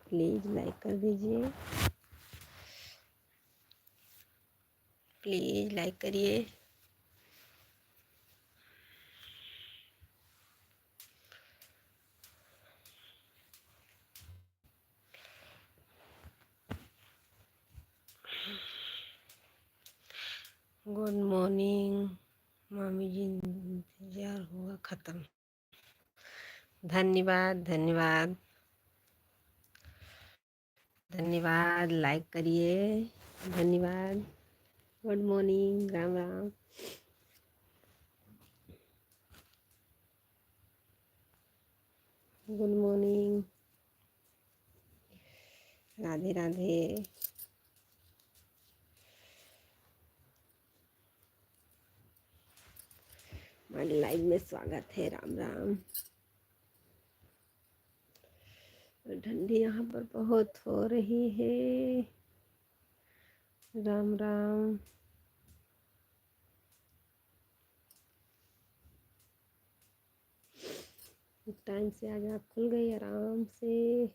Please like कर दीजिए, please like करिए। गुड मॉर्निंग मामी जी, इंतजार हुआ ख़त्म। धन्यवाद धन्यवाद धन्यवाद, लाइक करिए, धन्यवाद। Good morning, Ram Ram. Good morning, Radhe Radhe. हमारे लाइव में स्वागत है, राम राम। ठंडी यहाँ पर बहुत हो रही है, राम राम। टाइम से आज आँख खुल गई आराम से।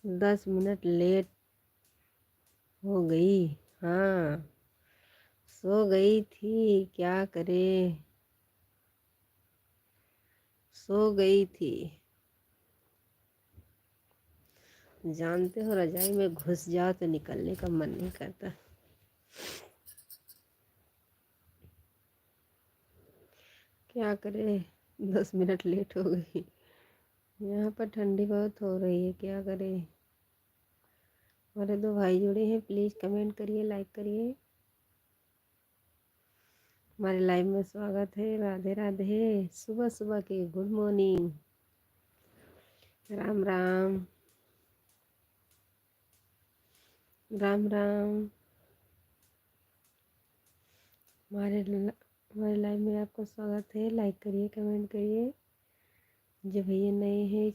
10 मिनट लेट हो गई। हाँ, सो गई थी, क्या करे, सो गई थी। जानते हो, रजाई में घुस जाओ तो निकलने का मन नहीं करता। क्या करे, 10 मिनट लेट हो गई। यहाँ पर ठंडी बहुत हो रही है, क्या करे। हमारे 2 भाई जुड़े हैं, प्लीज़ कमेंट करिए, लाइक करिए। हमारे लाइव में स्वागत है, राधे राधे। सुबह सुबह के गुड मॉर्निंग, राम राम राम राम। हमारे लाइव में आपका स्वागत है, लाइक करिए, कमेंट करिए। जो भैया नए हैं,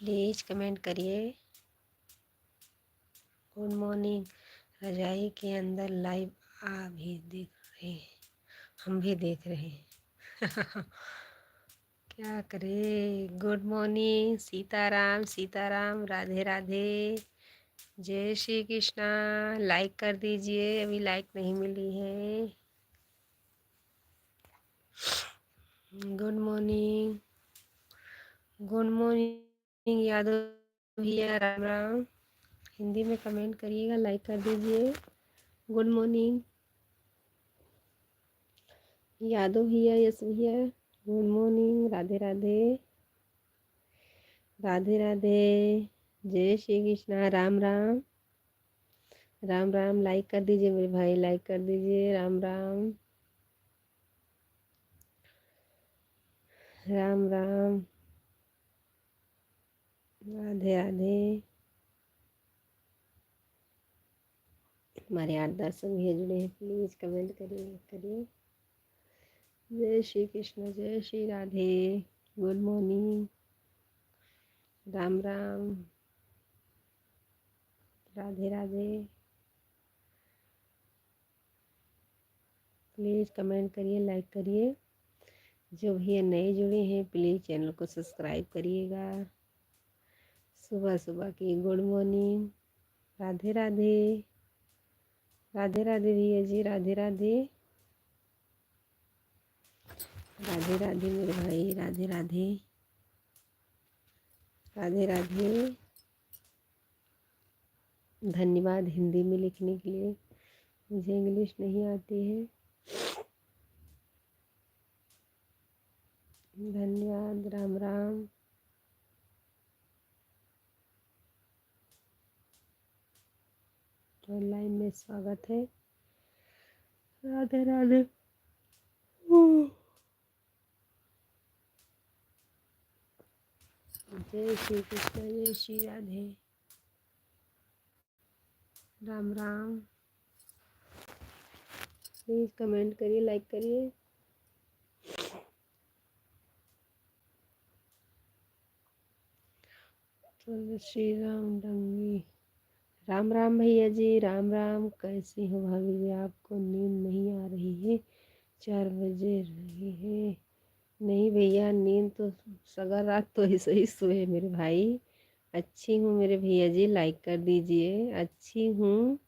प्लीज़ कमेंट करिए। Good morning. रजाई के अंदर लाइव आ भी देख रहे हैं, हम भी देख रहे हैं। क्या करे। गुड मॉर्निंग, सीताराम सीताराम, राधे राधे, जय श्री कृष्णा। लाइक कर दीजिए, अभी लाइक नहीं मिली है। Good morning, good morning Yadav भैया, राम राम। हिंदी में कमेंट करिएगा, लाइक कर दीजिए। गुड मॉर्निंग यादव भैया, यस भैया, गुड मॉर्निंग, राधे राधे, राधे राधे, जय श्री कृष्णा, राम राम राम राम। लाइक कर दीजिए मेरे भाई, लाइक कर दीजिए, राम राम राम राम, राधे राधे। हमारे 8-10 भैया जुड़े हैं, प्लीज़ कमेंट करिए, करिए। जय श्री कृष्ण, जय Shri Radhe, good morning, Ram Ram, Radhe Radhe. Please comment करिए, लाइक करिए। जो भैया नए जुड़े हैं, प्लीज़ चैनल को सब्सक्राइब करिएगा। सुबह सुबह की गुड मॉर्निंग, राधे राधे, राधे राधे भैया जी, राधे राधे, राधे राधे मेरे भाई, राधे राधे, राधे राधे। धन्यवाद हिंदी में लिखने के लिए, मुझे इंग्लिश नहीं आती है। धन्यवाद, राम राम। ऑनलाइन में स्वागत है। राधे राधे। जय श्री कृष्ण, जय श्री राधे। राम राम। प्लीज़ कमेंट करिए, लाइक करिए। श्री राम डंगी। राम राम भैया जी, राम राम। कैसी हो भाभी जी? आपको नींद नहीं आ रही है? 4 बजे रही है। नहीं भैया, नींद तो सगा रात तो ऐसे ही सोए मेरे भाई। अच्छी हूँ मेरे भैया जी, लाइक कर दीजिए। अच्छी हूँ।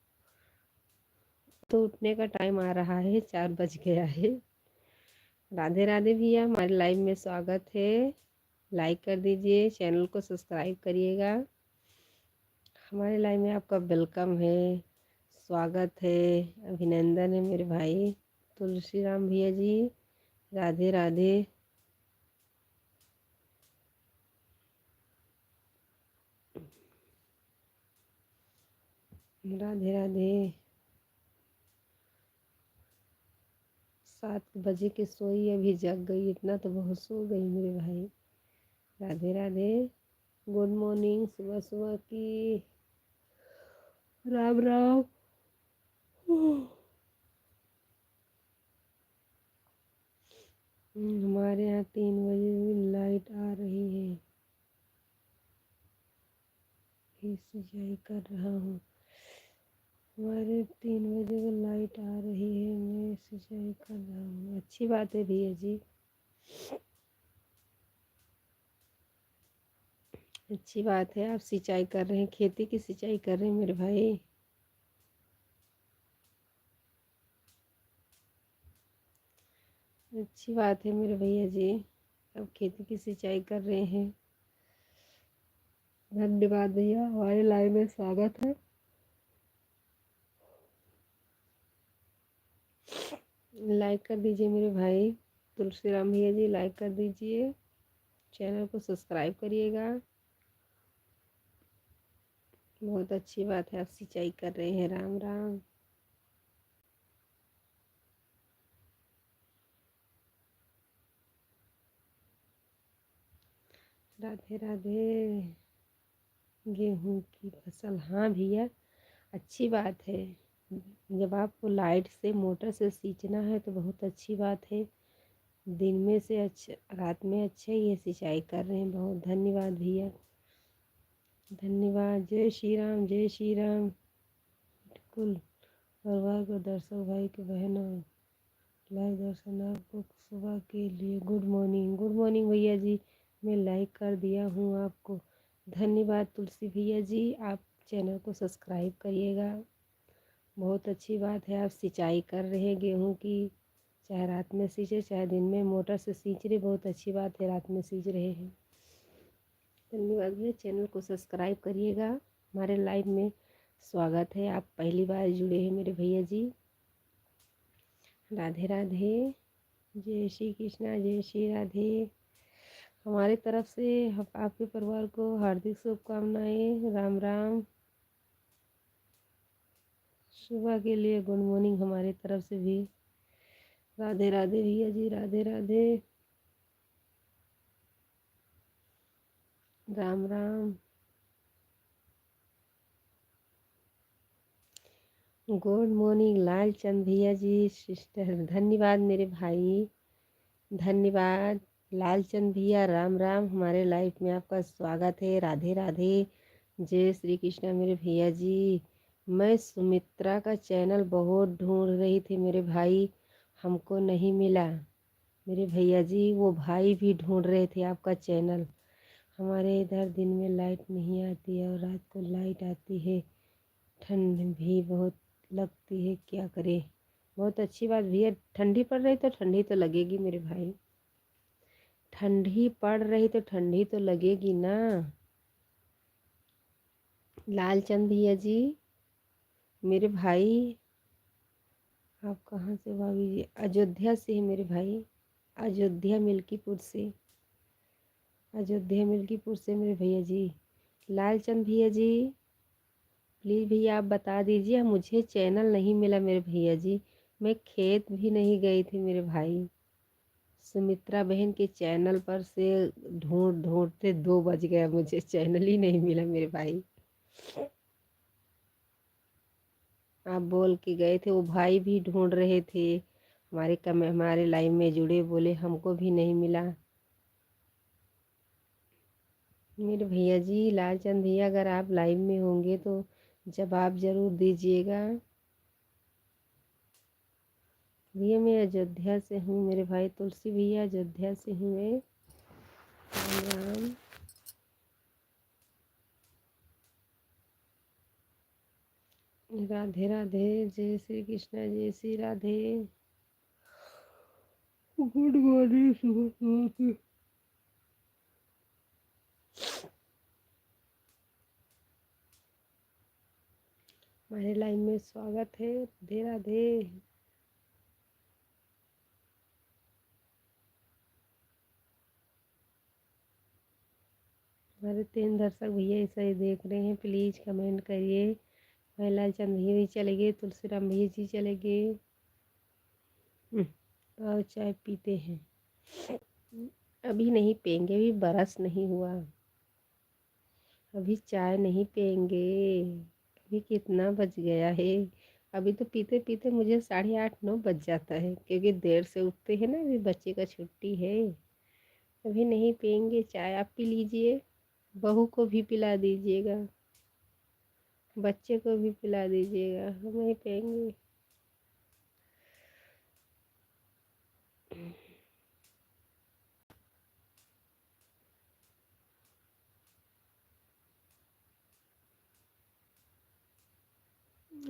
तो उठने का टाइम आ रहा है, 4 बज गया है। राधे राधे भैया, हमारे लाइव में स्वागत है। लाइक कर दीजिए, चैनल को सब्सक्राइब करिएगा। हमारे लाइव में आपका वेलकम है, स्वागत है, अभिनंदन है मेरे भाई। तुलसी राम भैया जी, राधे राधे। राधे राधे। 7 बजे के सोई, अभी जग गई। इतना तो बहुत सो गई मेरे भाई। राधे राधे। गुड मॉर्निंग, सुबह सुबह की। राम राम। हमारे यहाँ 3 बजे भी लाइट आ रही है। सिंचाई कर रहा हूँ। हमारे 3 बजे को लाइट आ रही है, मैं सिंचाई कर रहा हूँ। अच्छी बात है भैया जी, अच्छी बात है। आप सिंचाई कर रहे हैं, खेती की सिंचाई कर रहे हैं मेरे भाई। अच्छी बात है मेरे भैया जी, आप खेती की सिंचाई कर रहे हैं। धन्यवाद भैया, हमारे लाइव में स्वागत है। लाइक कर दीजिए मेरे भाई। तुलसी राम भैया जी, लाइक कर दीजिए, चैनल को सब्सक्राइब करिएगा। बहुत अच्छी बात है, आप सिंचाई कर रहे हैं। राम राम। राधे राधे। गेहूं की फसल, हाँ भैया, अच्छी बात है। जब आपको लाइट से, मोटर से सींचना है तो बहुत अच्छी बात है। दिन में से अच्छा, रात में अच्छा ये सिंचाई कर रहे हैं। बहुत धन्यवाद भैया, धन्यवाद। जय श्री राम, जय श्री राम। कुल परिवार को, दर्शक भाई के बहनों, लाइव दर्शन आपको सुबह के लिए गुड मॉर्निंग। गुड मॉर्निंग भैया जी, मैं लाइक कर दिया हूँ आपको। धन्यवाद तुलसी भैया जी, आप चैनल को सब्सक्राइब करिएगा। बहुत अच्छी बात है, आप सिंचाई कर रहे हैं गेहूं की। चाहे रात में सींचे, चाहे दिन में मोटर से सींच रहे, बहुत अच्छी बात है, रात में सींच रहे हैं। धन्यवाद भैया, चैनल को सब्सक्राइब करिएगा। हमारे लाइव में स्वागत है, आप पहली बार जुड़े हैं मेरे भैया जी। राधे राधे। जय श्री कृष्णा, जय श्री राधे। हमारे तरफ से आपके परिवार को हार्दिक शुभकामनाएं। राम राम। सुबह के लिए गुड मॉर्निंग हमारे तरफ से भी। राधे राधे भैया जी, राधे राधे। राम राम। गुड मॉर्निंग लाल चंद भैया जी, सिस्टर। धन्यवाद मेरे भाई, धन्यवाद। लालचंद भैया, राम राम। हमारे लाइफ में आपका स्वागत है। राधे राधे। जय श्री कृष्णा मेरे भैया जी। मैं सुमित्रा का चैनल बहुत ढूंढ रही थी मेरे भाई, हमको नहीं मिला। मेरे भैया जी, वो भाई भी ढूंढ रहे थे आपका चैनल। हमारे इधर दिन में लाइट नहीं आती है और रात को लाइट आती है। ठंड भी बहुत लगती है, क्या करें। बहुत अच्छी बात भैया, ठंडी पड़ रही तो ठंडी तो लगेगी मेरे भाई। ठंडी पड़ रही तो ठंडी तो लगेगी ना। लालचंद भैया जी, मेरे भाई, आप कहाँ से भाभी जी? अयोध्या से है मेरे भाई, अयोध्या मिल्कीपुर से। अयोध्या मिल्कीपुर से मेरे भैया जी। लालचंद भैया जी, प्लीज़ भैया आप बता दीजिए, मुझे चैनल नहीं मिला मेरे भैया जी। मैं खेत भी नहीं गई थी मेरे भाई। सुमित्रा बहन के चैनल पर से ढूंढ ढूंढते 2 बज गया, मुझे चैनल ही नहीं मिला मेरे भाई। आप बोल के गए थे, वो भाई भी ढूंढ रहे थे, हमारे लाइन में जुड़े, बोले हमको भी नहीं मिला। मेरे भैया जी लालचंद भैया, अगर आप लाइव में होंगे तो जवाब जरूर दीजिएगा। भैया मैं अयोध्या से हूँ, मेरे भाई तुलसी भैया अयोध्या से हूँ मैं। राम राम। राधे राधे, जय श्री कृष्णा, जय श्री राधे। गुड मॉर्निंग सुबह। हमारे लाइन में स्वागत है, राधे राधे। हमारे 3 दर्शक भैया ऐसा ही देख रहे हैं, प्लीज़ कमेंट करिए। महिला चंद भैया भी चले गए, तुलसीराम भैया जी चले गए। और चाय पीते हैं। अभी नहीं पियेंगे, अभी बरस नहीं हुआ, अभी चाय नहीं पियेंगे। अभी कितना बज गया है? अभी तो पीते पीते मुझे 8:30-9 बज जाता है, क्योंकि देर से उठते हैं ना, अभी बच्चे का छुट्टी है। अभी नहीं पियेंगे चाय, आप पी लीजिए, बहू को भी पिला दीजिएगा, बच्चे को भी पिला दीजिएगा, हम नहीं पियेंगे।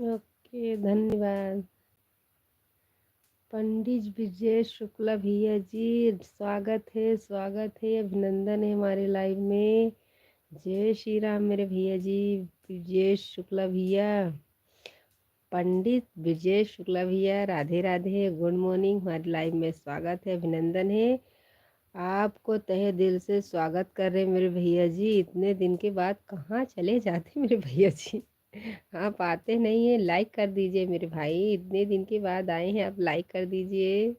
ओके, धन्यवाद। पंडित विजय शुक्ला भैया जी, स्वागत है, स्वागत है, अभिनंदन है हमारे लाइव में। जय श्री राम मेरे भैया जी। विजय शुक्ला भैया, पंडित विजय शुक्ला भैया, राधे राधे, गुड मॉर्निंग, हमारे लाइव में स्वागत है, अभिनंदन है। आपको तहे दिल से स्वागत कर रहे मेरे भैया जी। इतने दिन के बाद कहाँ चले जाते मेरे भैया जी, आप आते नहीं है। लाइक कर दीजिए मेरे भाई, इतने दिन के बाद आए हैं, आप लाइक कर दीजिए,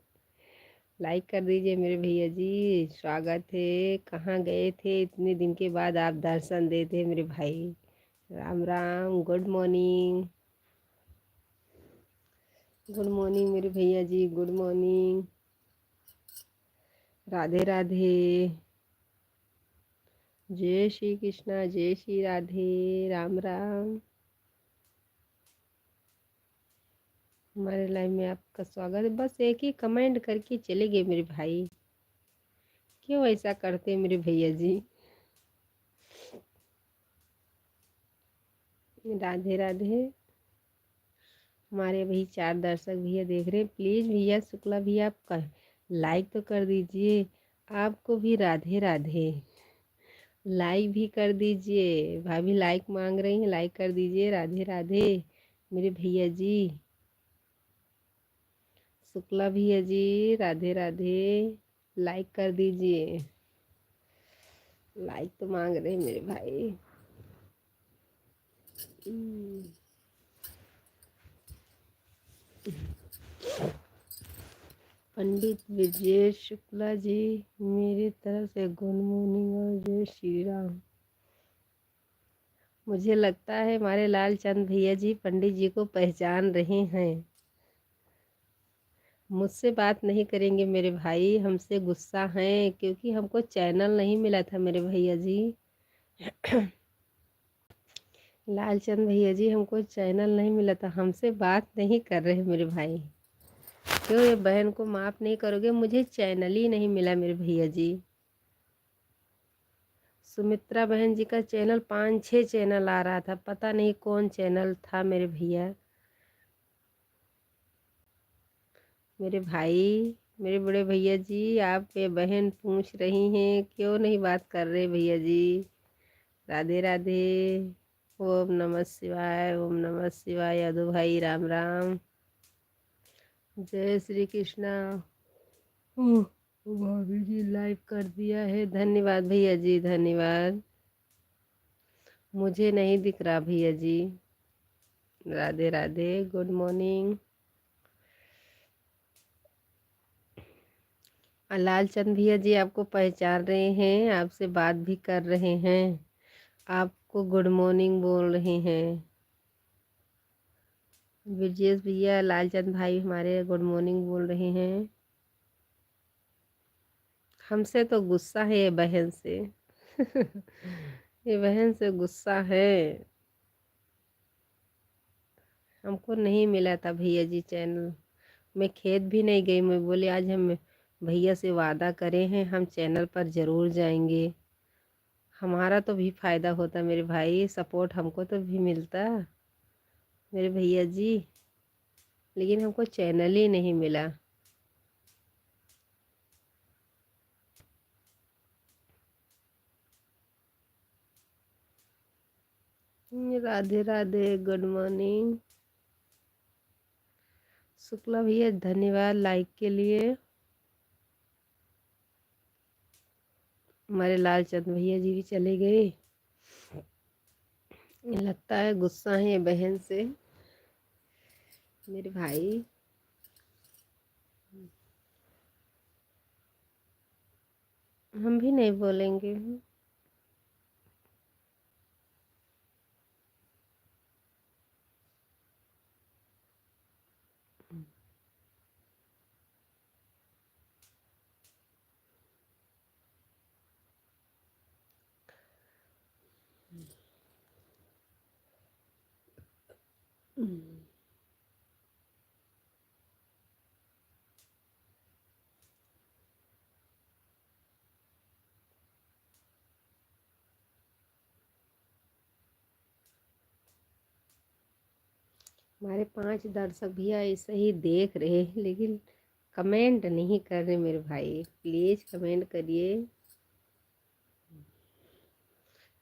लाइक कर दीजिए मेरे भैया जी, स्वागत है। कहाँ गए थे, इतने दिन के बाद आप दर्शन देते मेरे भाई। Ram Ram, good morning, good morning मेरे भैया जी, गुड मॉर्निंग, राधे राधे, जय श्री कृष्णा, जय श्री राधे, राम राम। हमारे लाइव में आपका स्वागत है। बस एक ही कमेंट करके चले गए मेरे भाई, क्यों ऐसा करते मेरे भैया जी। राधे राधे। हमारे भाई 4 दर्शक भैया देख रहे हैं, प्लीज़ भैया शुक्ला भैया आप लाइक तो कर दीजिए। आपको भी राधे राधे, लाइक भी कर दीजिए। भाभी लाइक मांग रही हैं, लाइक कर दीजिए, राधे राधे मेरे भैया जी। शुक्ला भैया जी, राधे राधे, लाइक कर दीजिए, लाइक तो मांग रहे हैं मेरे भाई। पंडित विजय शुक्ला जी, मेरी तरफ से गुड मॉर्निंग और जय श्री राम। मुझे लगता है हमारे लालचंद भैया जी पंडित जी को पहचान रहे हैं। मुझसे बात नहीं करेंगे मेरे भाई, हमसे गुस्सा हैं, क्योंकि हमको चैनल नहीं मिला था मेरे भैया जी। लालचंद भैया जी, हमको चैनल नहीं मिला था, हमसे बात नहीं कर रहे मेरे भाई। क्यों ये बहन को माफ़ नहीं करोगे? मुझे चैनल ही नहीं मिला मेरे भैया जी। सुमित्रा बहन जी का चैनल 5-6 चैनल आ रहा था, पता नहीं कौन चैनल था मेरे भैया। मेरे भाई, मेरे बड़े भैया जी, आप ये बहन पूछ रही हैं क्यों नहीं बात कर रहे भैया जी। राधे राधे, ओम नमः शिवाय, ओम नमः शिवाय। यादव भाई राम राम, जय श्री कृष्णा। ओह, भाभी जी लाइव कर दिया है, धन्यवाद भैया जी, धन्यवाद। मुझे नहीं दिख रहा भैया जी। Radhe Radhe, good morning. लालचंद भैया जी आपको पहचान रहे हैं, आपसे बात भी कर रहे हैं, आपको गुड मॉर्निंग बोल रहे हैं। ब्रजेश भैया, लालचंद भाई हमारे गुड मॉर्निंग बोल रहे हैं। हमसे तो गुस्सा है ये बहन से। ये बहन से गुस्सा है। हमको नहीं मिला था भैया जी चैनल। मैं खेत भी नहीं गई, मैं बोली आज हम भैया से वादा करे हैं हम चैनल पर ज़रूर जाएंगे। हमारा तो भी फायदा होता मेरे भाई, सपोर्ट हमको तो भी मिलता मेरे भैया जी, लेकिन हमको चैनल ही नहीं मिला। Radhe Radhe, good morning. शुक्ला भैया धन्यवाद लाइक के लिए। हमारे लालचंद भैया जी भी चले गए। लगता है गुस्सा है ये बहन से मेरे भाई। हम भी नहीं बोलेंगे। हमारे 5 दर्शक भैया ऐसे ही देख रहे हैं, लेकिन कमेंट नहीं कर रहे मेरे भाई, प्लीज कमेंट करिए।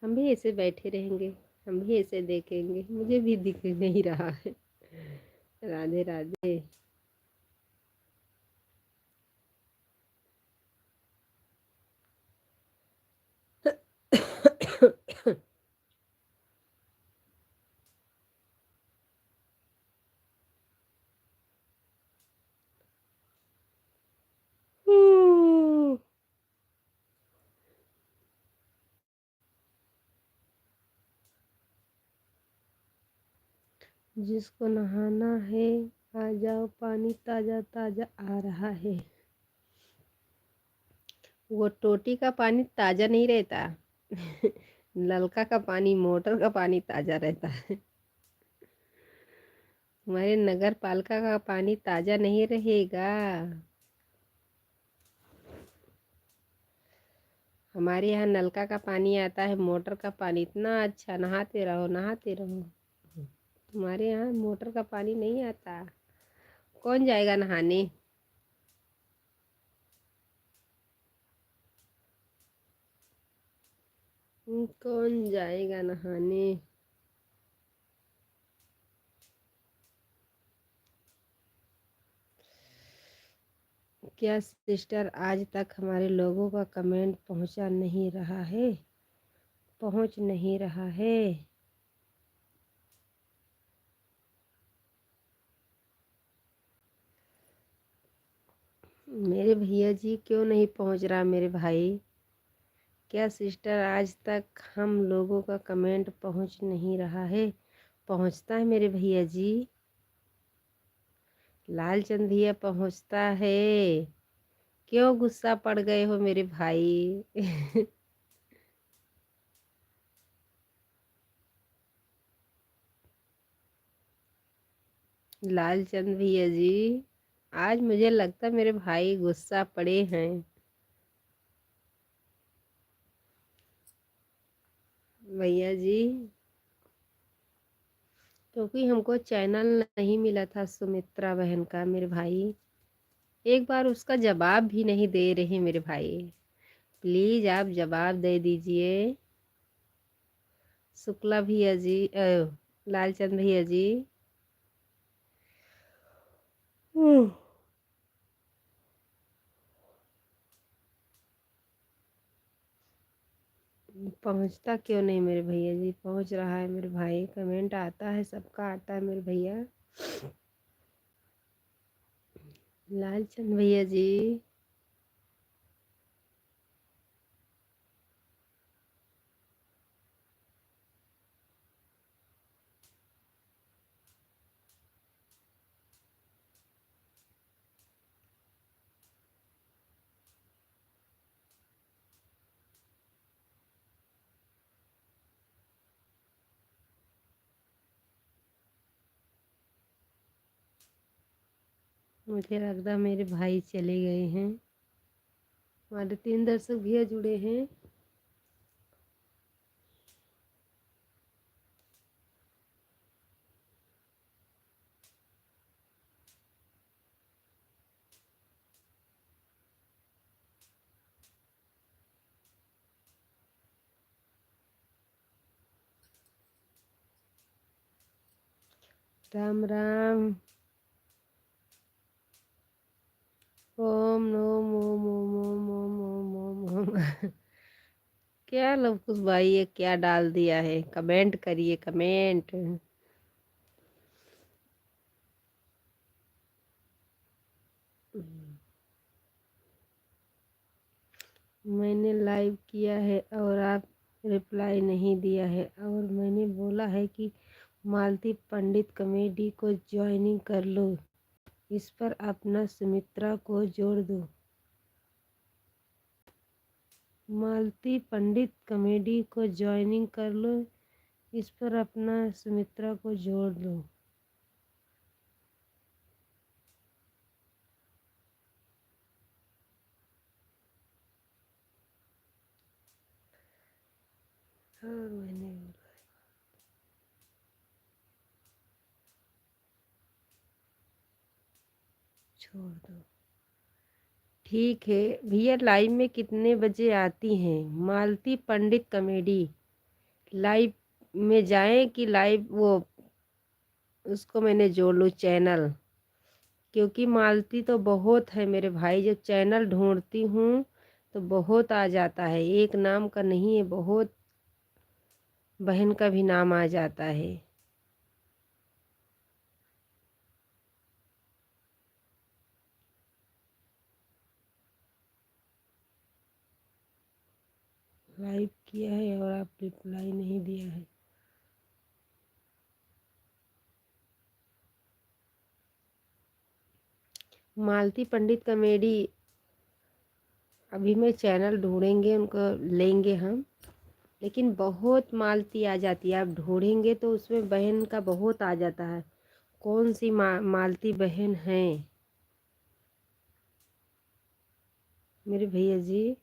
हम भी ऐसे बैठे रहेंगे, हम भी ऐसे देखेंगे, मुझे भी दिख नहीं रहा है। राधे राधे। जिसको नहाना है आ जाओ, पानी ताजा ताजा आ रहा है। वो टोटी का पानी ताजा नहीं रहता। नलका का पानी, मोटर का पानी ताजा रहता है। हमारे नगर पालिका का पानी ताजा नहीं रहेगा। हमारे यहाँ नलका का पानी आता है, मोटर का पानी इतना अच्छा, नहाते रहो नहाते रहो। तुम्हारे यहाँ मोटर का पानी नहीं आता, कौन जाएगा नहाने। कौन जाएगा नहाने। क्या सिस्टर आज तक हमारे लोगों का कमेंट पहुंचा नहीं रहा है, पहुंच नहीं रहा है। मेरे भैया जी क्यों नहीं पहुंच रहा मेरे भाई। क्या सिस्टर आज तक हम लोगों का कमेंट पहुंच नहीं रहा है, पहुंचता है मेरे भैया जी। लालचंद भैया पहुंचता है। क्यों गुस्सा पड़ गए हो मेरे भाई। लालचंद भैया जी, आज मुझे लगता है मेरे भाई गुस्सा पड़े हैं। भैया जी, क्योंकि हमको चैनल नहीं मिला था सुमित्रा बहन का मेरे भाई, एक बार उसका जवाब भी नहीं दे रहे मेरे भाई। प्लीज आप जवाब दे दीजिए। शुक्ला भैया जी, लालचंद भैया जी। पहुंचता क्यों नहीं मेरे भैया जी? पहुंच रहा है मेरे भाई, कमेंट आता है, सबका आता है मेरे भैया। लालचंद भैया जी, मुझे लगता है मेरे भाई चले गए हैं। हमारे 3 दर्शक भैया जुड़े हैं। राम राम। ओम नोम ओम ओम ओम ओम ओम ओम ओम। क्या लवकुश भाई ये क्या डाल दिया है? कमेंट करिए, कमेंट। मैंने लाइव किया है और आप रिप्लाई नहीं दिया है, और मैंने बोला है कि मालती पंडित कमेटी को ज्वाइनिंग कर लो, इस पर अपना सुमित्रा को जोड़ दो। मालती पंडित कमेटी को ज्वाइनिंग कर लो, इस पर अपना सुमित्रा को जोड़ दो। और मैंने छोड़ दो। ठीक है भैया, लाइव में कितने बजे आती हैं मालती पंडित कमेडी? लाइव में जाएं कि लाइव वो उसको मैंने जोड़ लूँ चैनल? क्योंकि मालती तो बहुत है मेरे भाई, जब चैनल ढूंढती हूँ तो बहुत आ जाता है, एक नाम का नहीं है, बहुत बहन का भी नाम आ जाता है। लाइव किया है और आप रिप्लाई नहीं दिया है। मालती पंडित कॉमेडी, अभी मैं चैनल ढूंढेंगे, उनको लेंगे हम, लेकिन बहुत मालती आ जाती है, आप ढूंढेंगे तो उसमें बहन का बहुत आ जाता है। कौन सी मालती बहन है मेरे भैया जी?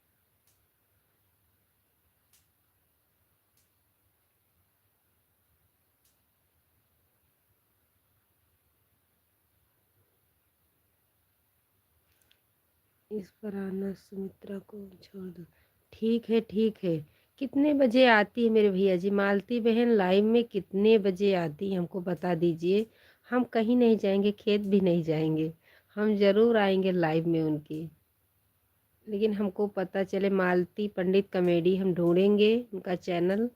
इस पर आना सुमित्रा को छोड़ दो। ठीक है, ठीक है। कितने बजे आती है मेरे भैया जी मालती बहन? लाइव में कितने बजे आती है हमको बता दीजिए। हम कहीं नहीं जाएंगे, खेत भी नहीं जाएंगे, हम ज़रूर आएंगे लाइव में उनकी। लेकिन हमको पता चले मालती पंडित कॉमेडी, हम ढूंढेंगे उनका चैनल।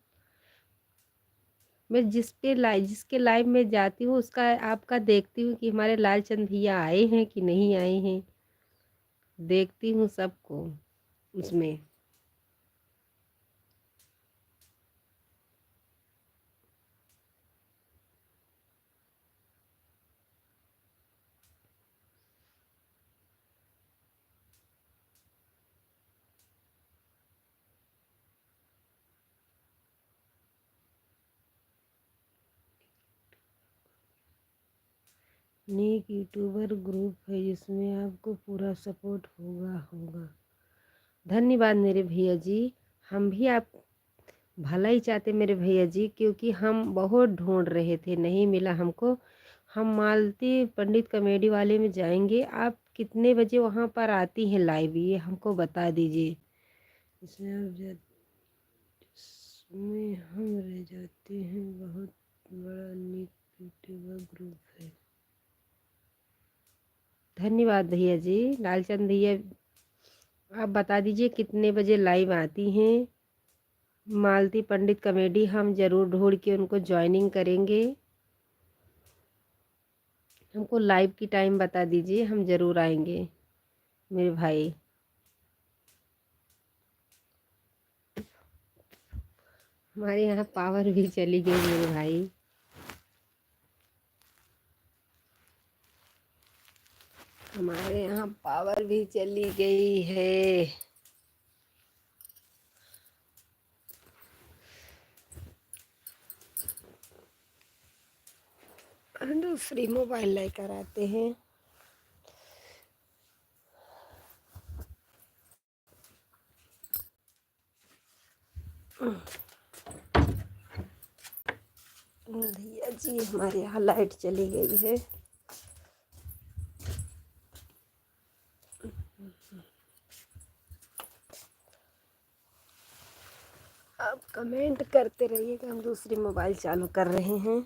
मैं जिसके लाइव में जाती हूँ उसका आपका देखती हूँ कि हमारे लालचंद भैया आए हैं कि नहीं आए हैं, देखती हूँ सबको उसमें। नेक यूट्यूबर ग्रुप है जिसमें आपको पूरा सपोर्ट होगा। धन्यवाद मेरे भैया जी। हम भी आप भला ही चाहते मेरे भैया जी, क्योंकि हम बहुत ढूंढ रहे थे, नहीं मिला हमको। हम मालती पंडित कॉमेडी वाले में जाएंगे। आप कितने बजे वहाँ पर आती हैं लाइव, ये हमको बता दीजिए। इसमें आप इसमें हम रह जाते हैं, बहुत बड़ा नेक यूट्यूबर ग्रुप है। धन्यवाद भैया जी। लालचंद भैया, आप बता दीजिए कितने बजे लाइव आती हैं। मालती पंडित कॉमेडी हम ज़रूर ढूंढ के उनको ज्वाइनिंग करेंगे। हमको लाइव की टाइम बता दीजिए, हम ज़रूर आएंगे मेरे भाई। हमारे यहाँ पावर भी चली गई मेरे भाई। हमारे यहाँ पावर भी चली गई है। दूसरी मोबाइल लेकर आते हैं। भैया जी हमारे यहाँ लाइट चली गई है। आप कमेंट करते रहिए कि हम दूसरी मोबाइल चालू कर रहे हैं।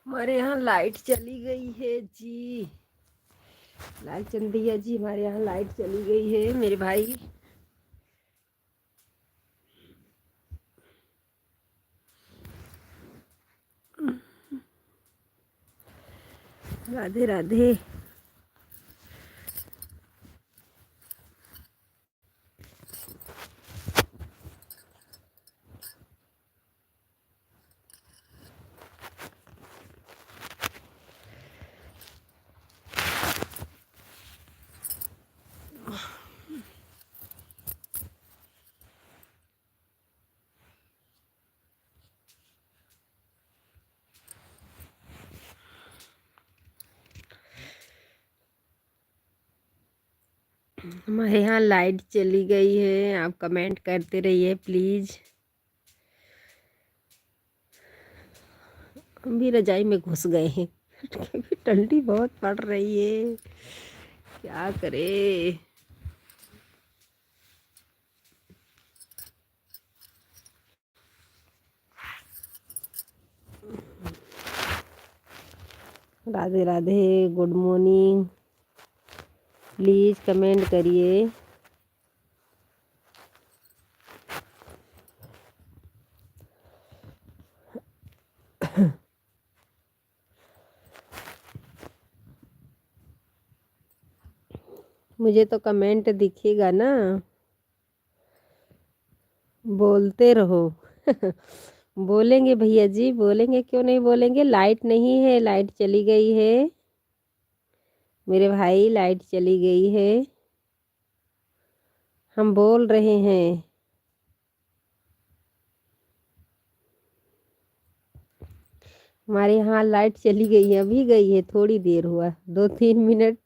हमारे यहाँ लाइट चली गई है जी। लाल चंदिया जी हमारे यहाँ लाइट चली गई है मेरे भाई। राधे राधे। हमारे यहाँ लाइट चली गई है, आप कमेंट करते रहिए प्लीज़। हम भी रजाई में घुस गए हैं क्योंकि ठंडी बहुत पड़ रही है, क्या करे। Radhe Radhe, good morning. Please comment करिए। मुझे तो कमेंट दिखेगा ना, बोलते रहो बोलेंगे भैया जी, बोलेंगे, क्यों नहीं बोलेंगे। लाइट नहीं है, लाइट चली गई है मेरे भाई, लाइट चली गई है। हम बोल रहे हैं। हमारे यहाँ लाइट चली गई है, अभी गई है, थोड़ी देर हुआ, 2-3 मिनट।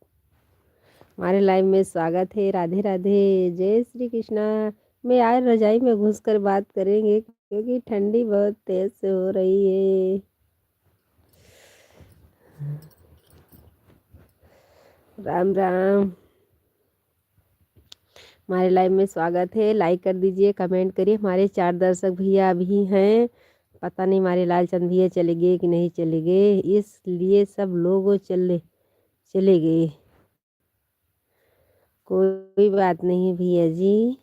हमारे लाइव में स्वागत है। राधे राधे, जय श्री कृष्णा। मैं आज रजाई में घुसकर बात करेंगे क्योंकि ठंडी बहुत तेज से हो रही है। राम राम। हमारे लाइव में स्वागत है, लाइक कर दीजिए, कमेंट करिए। हमारे 4 दर्शक भैया अभी हैं, पता नहीं हमारे लालचंद भैया चले गए कि नहीं चले गए, इसलिए सब लोग चले गए। कोई बात नहीं भैया जी,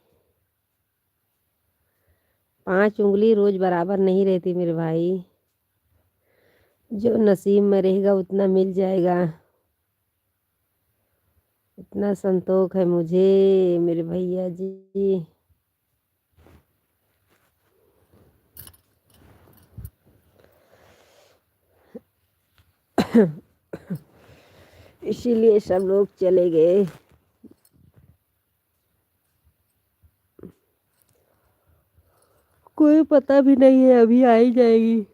5 उंगली रोज बराबर नहीं रहती मेरे भाई, जो नसीब में रहेगा उतना मिल जाएगा। इतना संतोष है मुझे मेरे भैया जी। इसीलिए सब लोग चले गए। कोई पता भी नहीं है, अभी आ ही जाएगी।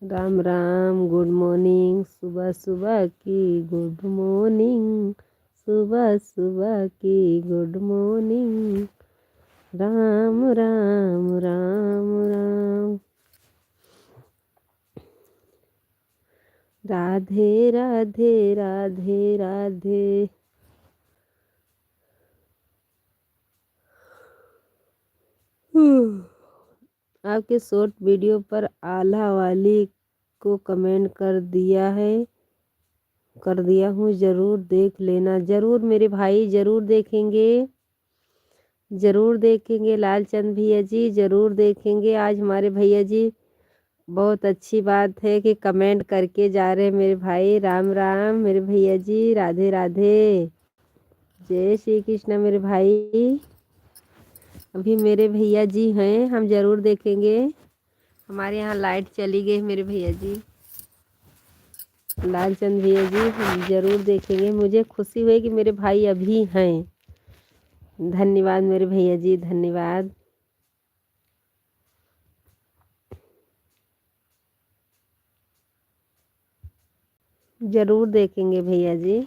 राम राम, गुड मॉर्निंग, सुबह सुबह की गुड मॉर्निंग, सुबह सुबह की गुड मॉर्निंग। राम राम राम राम। राधे राधे राधे राधे। आपके शॉर्ट वीडियो पर आल्हा वाली को कमेंट कर दिया हूँ, ज़रूर देख लेना। ज़रूर मेरे भाई, ज़रूर देखेंगे, ज़रूर देखेंगे। लालचंद भैया जी ज़रूर देखेंगे। आज हमारे भैया जी, बहुत अच्छी बात है कि कमेंट करके जा रहे हैं मेरे भाई। राम राम मेरे भैया जी, राधे राधे, जय श्री कृष्ण मेरे भाई। अभी मेरे भैया जी हैं, हम ज़रूर देखेंगे। हमारे यहाँ लाइट चली गई मेरे भैया जी। लालचंद भैया जी, हम ज़रूर देखेंगे। मुझे खुशी हुई कि मेरे भाई अभी हैं। धन्यवाद मेरे भैया जी, धन्यवाद। ज़रूर देखेंगे भैया जी।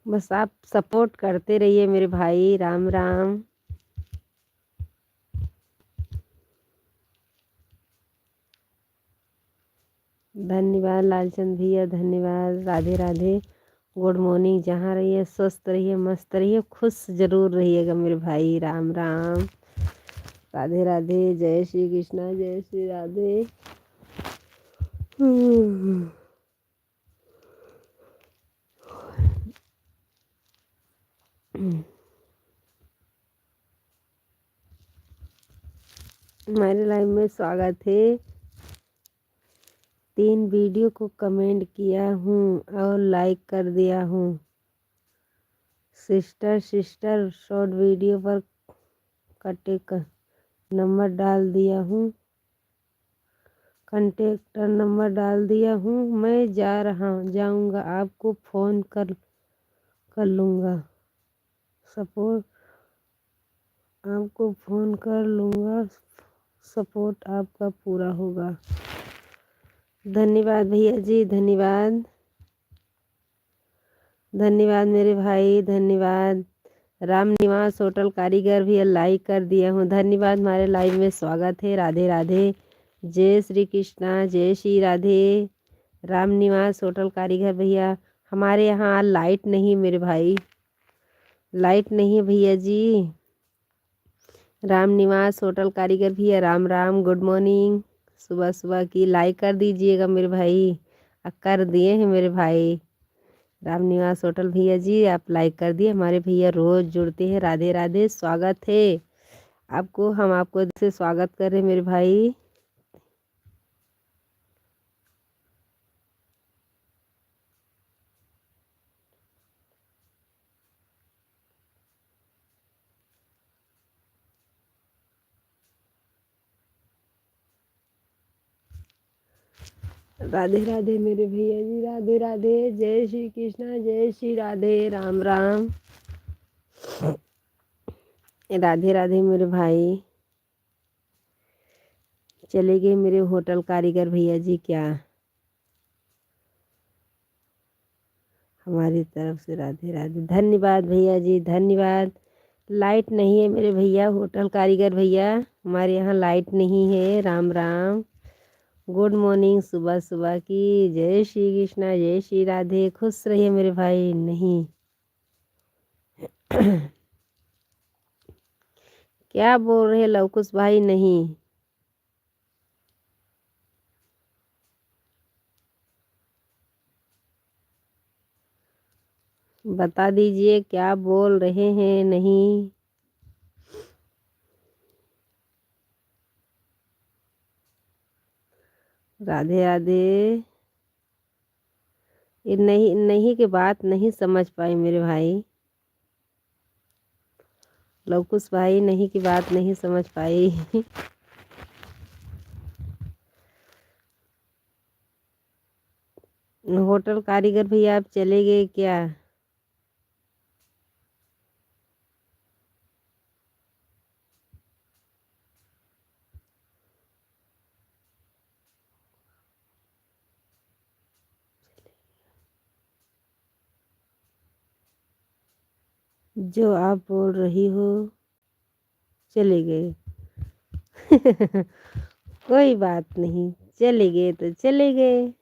बस आप सपोर्ट करते रहिए मेरे भाई। राम राम। धन्यवाद लालचंद भैया, धन्यवाद। Radhe Radhe, good morning. जहाँ रहिए स्वस्थ रहिए, मस्त रहिए, खुश जरूर रहिएगा मेरे भाई। राम राम, राधे राधे, जय श्री कृष्णा, जय श्री राधे। हमारे लाइव में स्वागत है। 3 वीडियो को कमेंट किया हूँ और लाइक कर दिया हूँ। सिस्टर शॉर्ट वीडियो पर नंबर डाल दिया हूँ, कॉन्टेक्टर नंबर डाल दिया हूँ। मैं जाऊँगा, आपको फ़ोन कर लूँगा। सपोर्ट आपको फ़ोन कर लूँगा, सपोर्ट आपका पूरा होगा। धन्यवाद भैया जी, धन्यवाद। धन्यवाद मेरे भाई, धन्यवाद। राम निवास होटल कारीगर भी लाइक कर दिया हूँ, धन्यवाद। हमारे लाइव में स्वागत है। राधे राधे, जय श्री कृष्णा, जय श्री राधे। राम निवास होटल कारीगर भैया, हमारे यहाँ लाइट नहीं मेरे भाई, लाइट नहीं है भैया जी। राम निवास होटल कारीगर भैया, राम राम, गुड मॉर्निंग। सुबह सुबह की लाइक कर दीजिएगा मेरे भाई। कर दिए हैं मेरे भाई। राम निवास होटल भैया जी, आप लाइक कर दिए। हमारे भैया रोज़ जुड़ते हैं। राधे राधे, स्वागत है आपको। हम आपको से स्वागत कर रहे हैं मेरे भाई। राधे राधे मेरे भैया जी, राधे राधे, जय श्री कृष्णा, जय श्री राधे। राम राम, राधे राधे मेरे भाई। चले गए मेरे होटल कारीगर भैया जी क्या? हमारी तरफ से राधे राधे, धन्यवाद भैया जी, धन्यवाद। लाइट नहीं है मेरे भैया, होटल कारीगर भैया, हमारे यहाँ लाइट नहीं है। राम राम, गुड मॉर्निंग, सुबह सुबह की, जय श्री कृष्णा, जय श्री राधे। खुश रहिए मेरे भाई। नहीं क्या बोल रहे लवकुश भाई? नहीं बता दीजिए क्या बोल रहे हैं? नहीं राधे राधे, ये नहीं नहीं की बात नहीं समझ पाई मेरे भाई, लवकुश भाई नहीं की बात नहीं समझ पाई। होटल कारीगर भैया आप चले गए क्या? जो आप बोल रही हो चले गए। कोई बात नहीं, चले गए तो चले गए।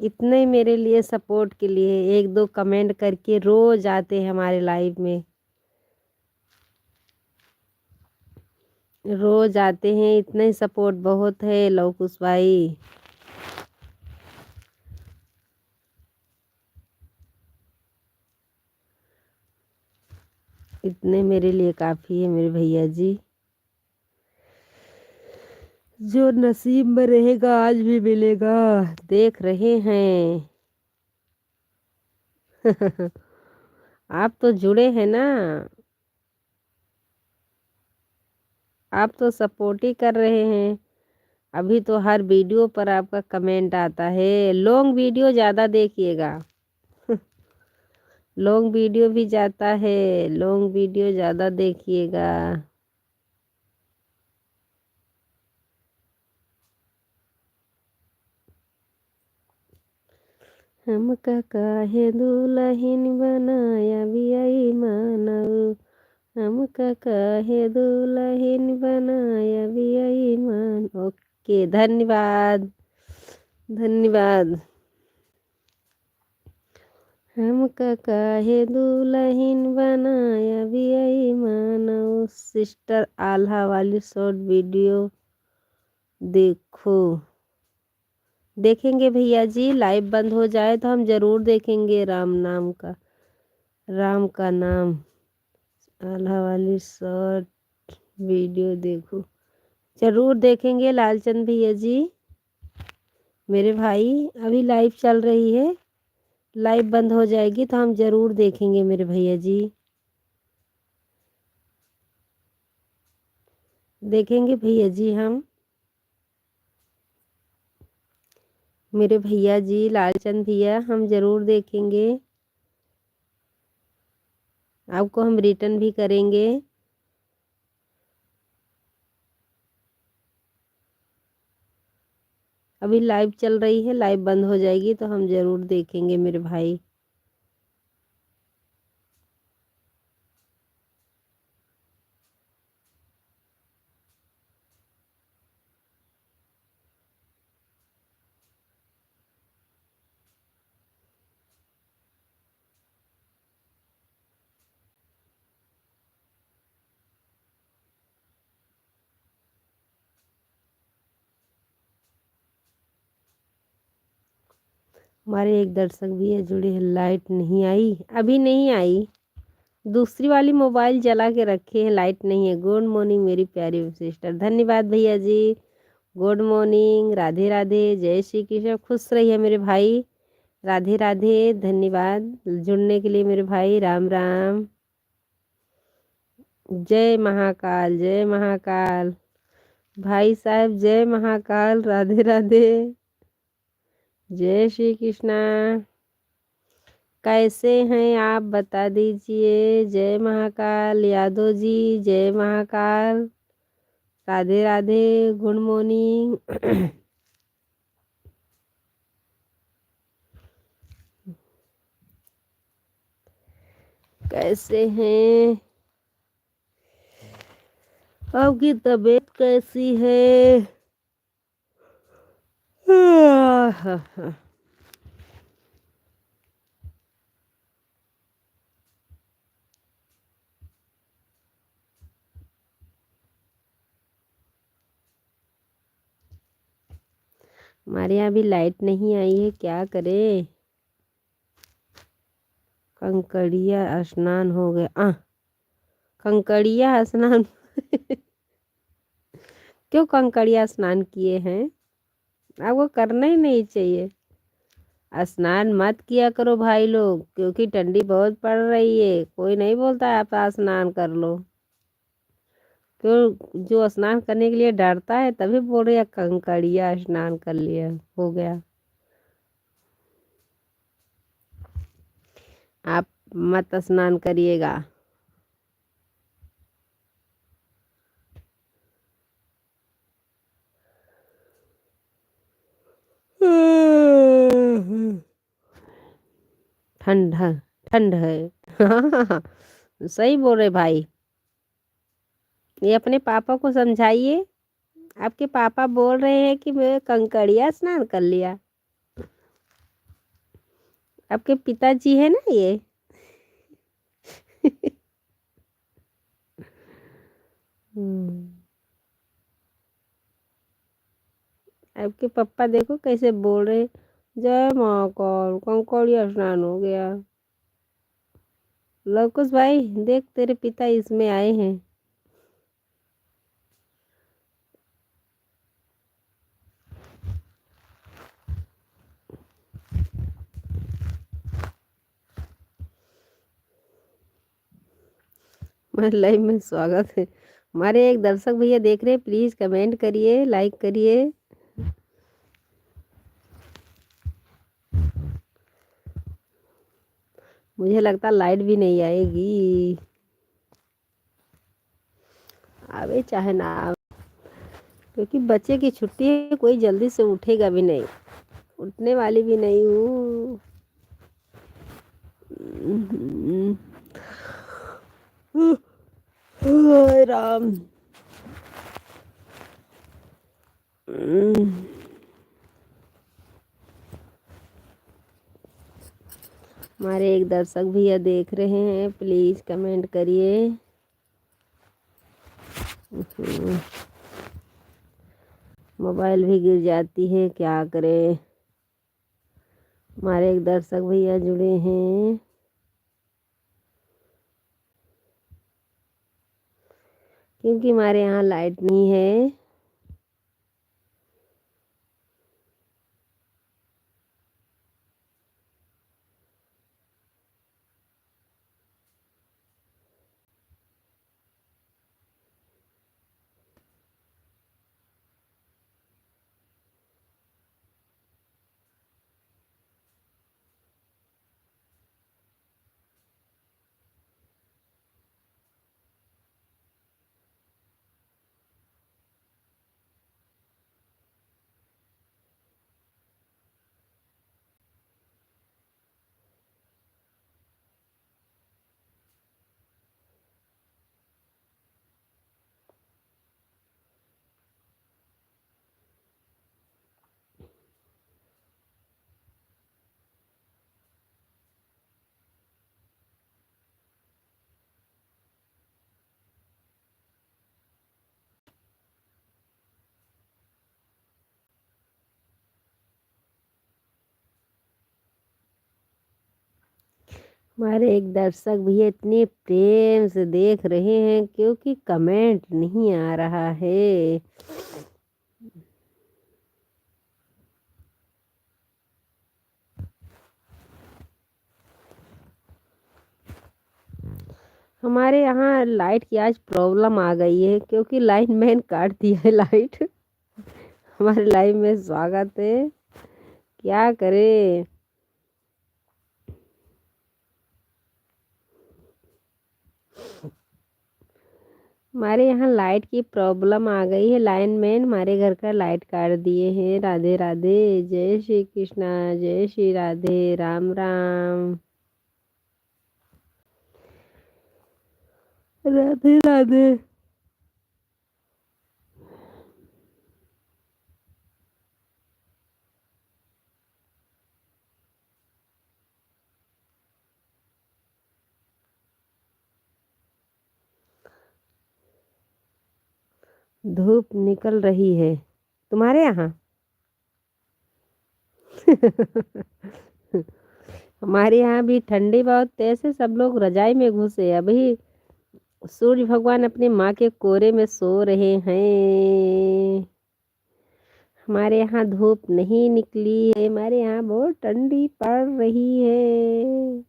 इतने मेरे लिए सपोर्ट के लिए एक दो कमेंट करके रोज आते हैं हमारे लाइव में, रोज आते हैं, इतने सपोर्ट बहुत है लवकुश भाई। इतने मेरे लिए काफ़ी है मेरे भैया जी। जो नसीब में रहेगा आज भी मिलेगा, देख रहे हैं। आप तो जुड़े हैं ना, आप तो सपोर्ट ही कर रहे हैं। अभी तो हर वीडियो पर आपका कमेंट आता है। लॉन्ग वीडियो ज़्यादा देखिएगा। लॉन्ग वीडियो भी जाता है, लॉन्ग वीडियो ज़्यादा देखिएगा। हमका काहे दुल्हन बनाया बियाई मानव, हमका काहे दुल्हन बनाया बियाई मान। ओके, धन्यवाद धन्यवाद। हमका काहे दुल्हन बनाया बियाई मानव। सिस्टर आल्हा वाली शॉर्ट वीडियो देखो। देखेंगे भैया जी, लाइव बंद हो जाए तो हम ज़रूर देखेंगे। राम नाम का, राम का नाम, आल्हा वाली शॉर्ट वीडियो देखो, ज़रूर देखेंगे लालचंद भैया जी। मेरे भाई अभी लाइव चल रही है, लाइव बंद हो जाएगी तो हम ज़रूर देखेंगे मेरे भैया जी, देखेंगे भैया जी हम। मेरे भैया जी लालचंद भैया हम ज़रूर देखेंगे, आपको हम रिटर्न भी करेंगे। अभी लाइव चल रही है, लाइव बंद हो जाएगी तो हम ज़रूर देखेंगे मेरे भाई। हमारे एक दर्शक भी है जुड़े हैं। लाइट नहीं आई, अभी नहीं आई, दूसरी वाली मोबाइल जला के रखे हैं, लाइट नहीं है। गुड मॉर्निंग मेरी प्यारी सिस्टर, धन्यवाद भैया जी। गुड मॉर्निंग, राधे राधे, जय श्री कृष्ण, खुश रहिए मेरे भाई। राधे राधे, धन्यवाद जुड़ने के लिए मेरे भाई। राम राम, जय महाकाल, जय महाकाल भाई साहब, जय महाकाल, राधे राधे, जय श्री कृष्णा। कैसे हैं आप बता दीजिए। जय महाकाल यादव जी, जय महाकाल, राधे राधे, गुड मॉर्निंग। कैसे हैं, आपकी तबीयत कैसी है? हमारे यहाँ भी लाइट नहीं आई है, क्या करें। कंकड़िया स्नान हो गया। कंकड़िया स्नान। क्यों कंकड़िया स्नान किए हैं? आपको करना ही नहीं चाहिए। स्नान मत किया करो भाई लोग, क्योंकि ठंडी बहुत पड़ रही है। कोई नहीं बोलता है आप स्नान कर लो। क्यों? जो स्नान करने के लिए डरता है तभी बोल रहे कंकड़िया स्नान कर लिया हो गया। आप मत स्नान करिएगा। ठंड है, ठंड है। सही बोल रहे भाई। ये अपने पापा को समझाइए। आपके पापा बोल रहे हैं कि मैं कंकड़िया स्नान कर लिया। आपके पिताजी है ना ये। हम्म, आपके पापा देखो कैसे बोल रहे। जय महाकाल, कंकड़िया स्नान हो गया। लवकुश भाई देख, तेरे पिता इसमें आए हैं। मेरे लाइव में स्वागत है। हमारे एक दर्शक भैया देख रहे हैं, प्लीज कमेंट करिए, लाइक करिए। मुझे लगता लाइट भी नहीं आएगी। आवे चाहे ना आवे, क्योंकि बच्चे की छुट्टी है, कोई जल्दी से उठेगा भी नहीं। उठने वाली भी नहीं हूँ। हाय राम। हमारे एक दर्शक भैया देख रहे हैं, प्लीज कमेंट करिए। मोबाइल भी गिर जाती है, क्या करें। हमारे एक दर्शक भैया जुड़े हैं। क्योंकि हमारे यहाँ लाइट नहीं है। हमारे एक दर्शक भैया इतने प्रेम से देख रहे हैं, क्योंकि कमेंट नहीं आ रहा है। हमारे यहाँ लाइट की आज प्रॉब्लम आ गई है, क्योंकि लाइन मैन काट दिया है लाइट। हमारे लाइव में स्वागत है। क्या करें। हमारे यहाँ लाइट की प्रॉब्लम आ गई है, लाइन मैन हमारे घर का लाइट काट दिए हैं। राधे राधे, जय श्री कृष्णा, जय श्री राधे, राम राम, राधे राधे। धूप निकल रही है तुम्हारे यहाँ। हमारे यहाँ भी ठंडी बहुत तेज है, सब लोग रजाई में घुसे अभी। सूर्य भगवान अपनी माँ के कोरे में सो रहे हैं। हमारे यहाँ धूप नहीं निकली है, हमारे यहाँ बहुत ठंडी पड़ रही है।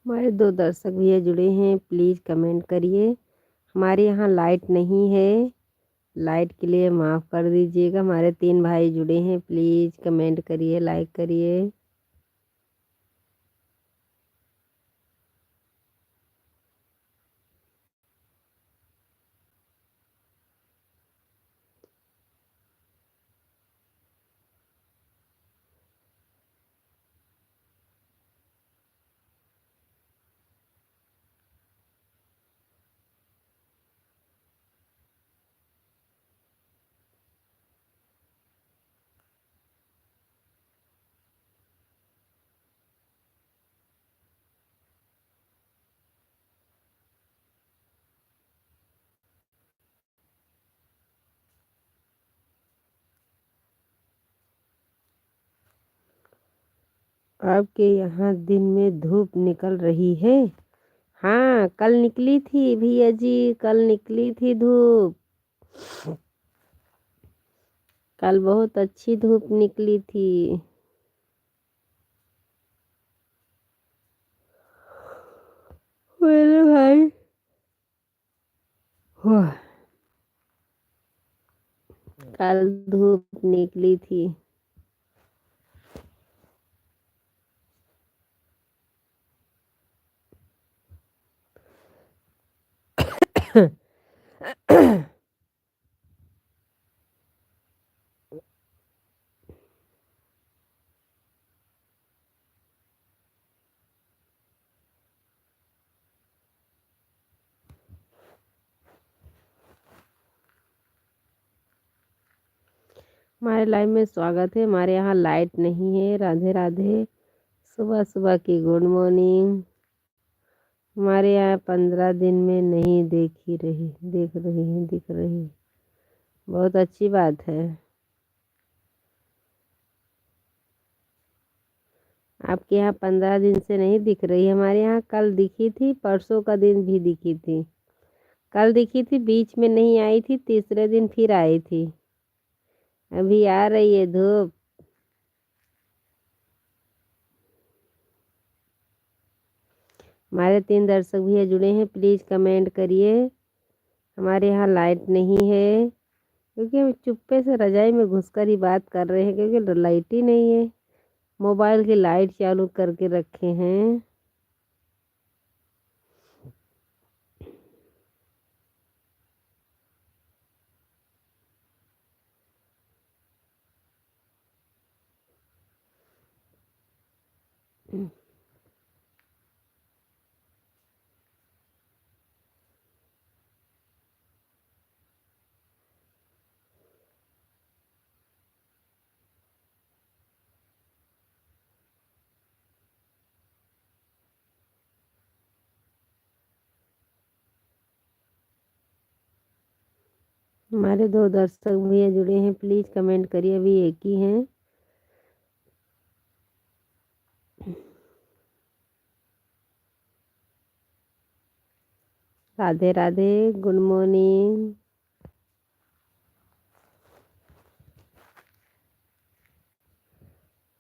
हमारे 2 दर्शक भैया जुड़े हैं, प्लीज़ कमेंट करिए। हमारे यहाँ लाइट नहीं है, लाइट के लिए माफ़ कर दीजिएगा। हमारे 3 भाई जुड़े हैं, प्लीज़ कमेंट करिए, लाइक करिए। आपके यहाँ दिन में धूप निकल रही है? हाँ, कल निकली थी भैया जी, कल निकली थी धूप। कल बहुत अच्छी धूप निकली थी। मेरे भाई कल धूप निकली थी। हमारे लाइव में स्वागत है। हमारे यहाँ लाइट नहीं है। राधे राधे। सुबह सुबह की गुड मॉर्निंग। हमारे यहाँ 15 दिन में नहीं दिख रही। बहुत अच्छी बात है। आपके यहाँ 15 दिन से नहीं दिख रही, हमारे यहाँ कल दिखी थी, परसों का दिन भी दिखी थी। कल दिखी थी, बीच में नहीं आई थी, तीसरे दिन फिर आई थी। अभी आ रही है धूप। हमारे 3 दर्शक भैया जुड़े हैं, प्लीज़ कमेंट करिए। हमारे यहाँ लाइट नहीं है, क्योंकि हम चुप्पे से रजाई में घुसकर ही बात कर रहे हैं, क्योंकि लाइट ही नहीं है। मोबाइल की लाइट चालू करके रखे हैं। हमारे 2 दर्शक भैया जुड़े हैं, प्लीज़ कमेंट करिए। अभी एक ही हैं। Radhe Radhe, good morning.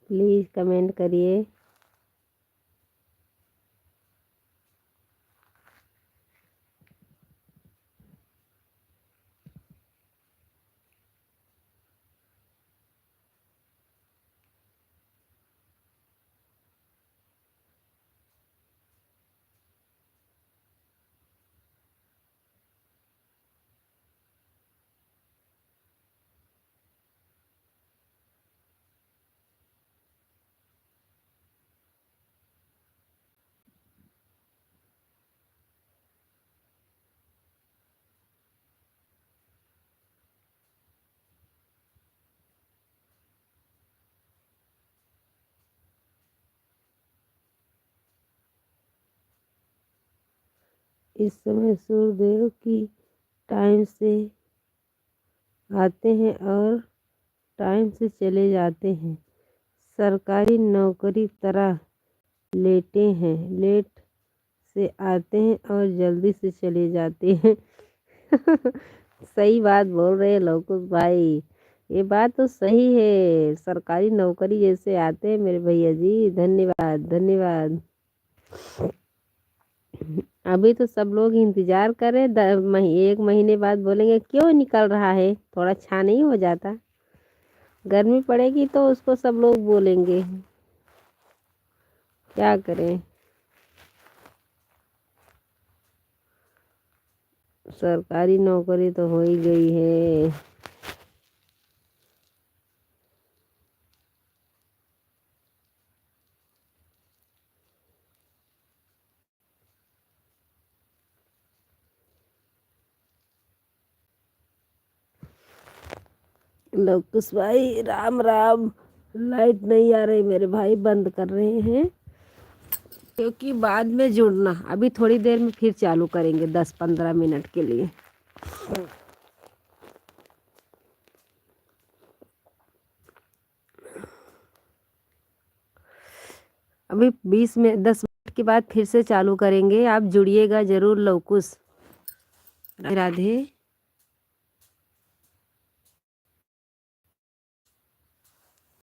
Please comment करिए। इस समय सूर्यदेव की टाइम से आते हैं और टाइम से चले जाते हैं। सरकारी नौकरी तरह लेटे हैं, लेट से आते हैं और जल्दी से चले जाते हैं। सही बात बोल रहे हैं लवकुश भाई, ये बात तो सही है। सरकारी नौकरी जैसे आते हैं मेरे भैया जी। धन्यवाद धन्यवाद। अभी तो सब लोग इंतजार कर रहे हैं, 1 महीने बाद बोलेंगे क्यों निकल रहा है, थोड़ा छा नहीं हो जाता। गर्मी पड़ेगी तो उसको सब लोग बोलेंगे, क्या करें। सरकारी नौकरी तो हो ही गई है। लवकुश भाई राम राम। लाइट नहीं आ रही मेरे भाई, बंद कर रहे हैं क्योंकि बाद में जुड़ना। अभी थोड़ी देर में फिर चालू करेंगे 10-15 मिनट के लिए। अभी 10 मिनट के बाद फिर से चालू करेंगे। आप जुड़िएगा जरूर लवकुश। राधे राधे।